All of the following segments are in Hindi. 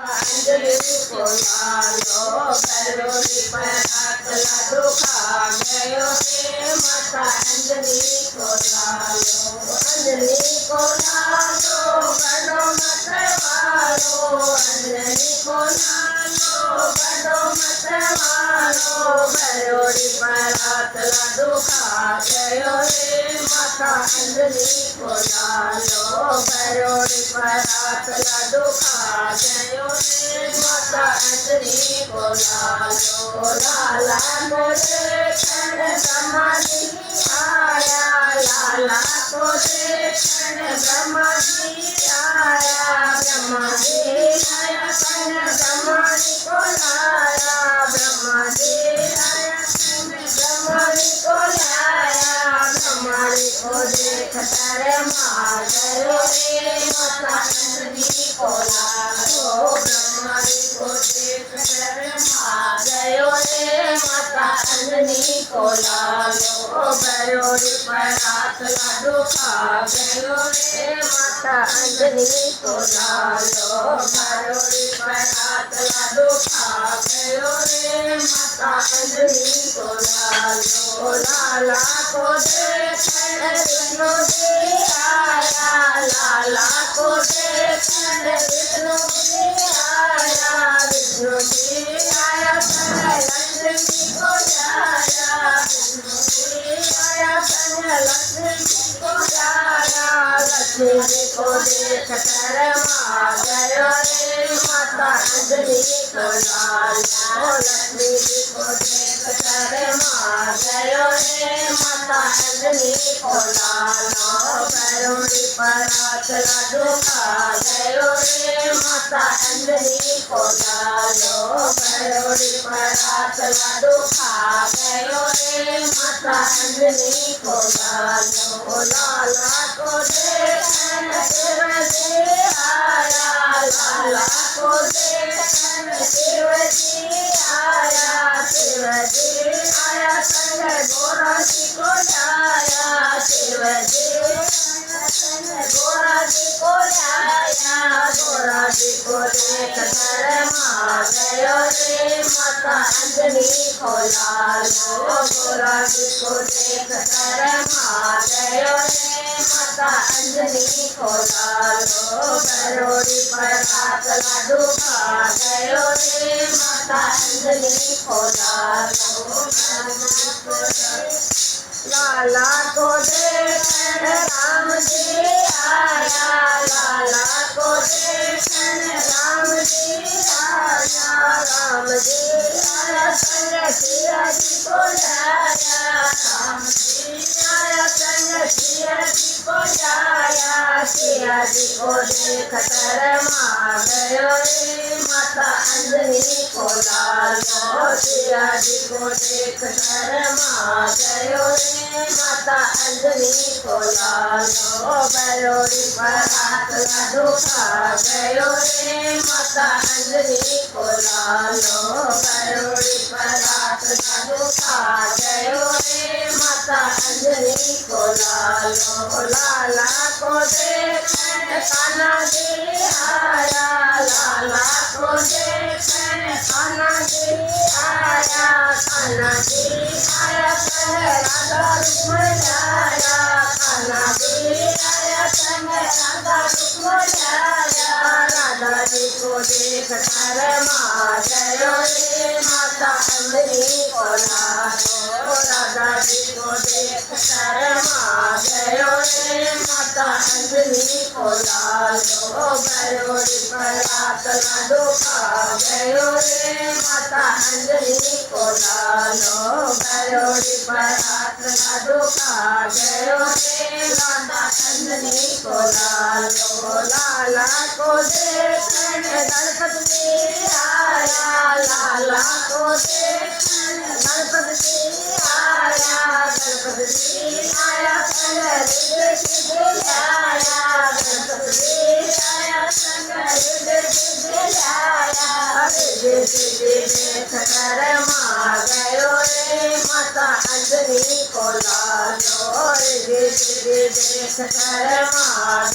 अंजलि को लालो बरोड़ी पर हाथ लाडू खा गयो रे माता अंजलि को लालो अंजलि को लालो बड़ो मत वालो अंजलि को लालो बड़ो मत वालो बरोड़ी पर हाथ लाडू खा गयो रे माता अंजलि को लालो बरोड़ी पर हाथ लाडू खा गयो रे माता अंजलि को लालो लाला को देखण ब्रह्मा जी आया लाला को देखण ब्रह्मा जी आया ब्रह्मा जी आया संग ब्रह्मा जी को लाया ब्रह्मा जी आया संग ब्रह्मा जी को लाया ब्रह्मा जी को देख तारे मार गयो रे माता अंजलि को लालो ब्रह्मा जी को देख तारे मार गयो रे माता अंजलि को लालो बरोड़ी पर हाथ लाडू खा गयो रे माता अंजलि को लालो बरोड़ी पर हाथ लाडू खा गयो रे माता अंजलि को लालो लाला को देखण विष्णु जी आया लाला को देखण विष्णु जी आया विष्णु जी आया संग लक्ष्मी को लाया विष्णु जी आया संग लक्ष्मी को लाया लक्ष्मी जी को देख कर मा गयो रे माता अंजलि को लालो लक्ष्मी जी को देख कर मा गयो रे माता अंजलि को लालो बरोड़ी पर हाथ लाडू खा गयो रे माता अंजलि को लालो बरोड़ी पर हाथ लाडू खा गयो रे माता अंजलि को लालो लाला को देखण शिव जी आया लाला को देखण शिव जी आया शिव जी आया संग गोरा जी को लाया शिव जी संग गोरा जी को लाया गोरा जी को देख कर मा गयो रे माता अंजलि को लालो गोरा जी को देख कर मा गयो रे माता अंजलि को लालो बरोड़ी पर हाथ लाडू खा गयो रे माता अंजलि को लालो लाला को देखण राम जी आया लाला को देखण राम जी आया राम जी आया संग सिया जी को लाया राम जी आया संग सिया जी को लाया सिया जी को देख कर मा गयो रे माता अंजलि को लालो सिया जी को देख कर मा गयो रे माता अंजलि को लालो बरोड़ी पर हाथ लाडू खा गयो रे माता अंजलि को लालो बरोड़ी पर हाथ लाडू खा गयो रे माता अंजलि को लालो लाला को देखण कान्हा जी आया लाला को देखण कान्हा जी आया कान्हा जी आया संग राधा रुक्मण आया कान्हा जी आया संग राधा रुक्मण आया राधा जी को देख कर मा गयो रे माता अंजलि को लालो राधा जी को देख कर मा गयो रे माता अंजलि को लालो बरोड़ी पर हाथ लाडू खा गयो रे माता अंजलि को लालो बरोड़ी पर हाथ लाडू खा गयो रे माता अंजलि को लालो लाला को देखण गणपति जी आया लाला को देखण गणपति जी आया गणपति जी आया संग रिद्धि सिद्धि आया गणपति जी आया संग रिद्धि सिद्धि आया रिद्धि सिद्धि देख कर मा गयो रे माता माता अंजनी को लालो रे देख कर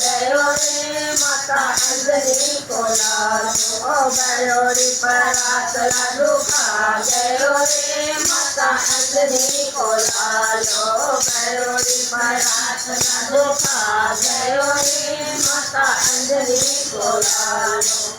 गयो रे माता अंजनी को लालो गयो रे परात लाडू खा गयो रे माता अंजनी को लालो गयो रे परात लाडू खा गयो रे माता अंजनी को लालो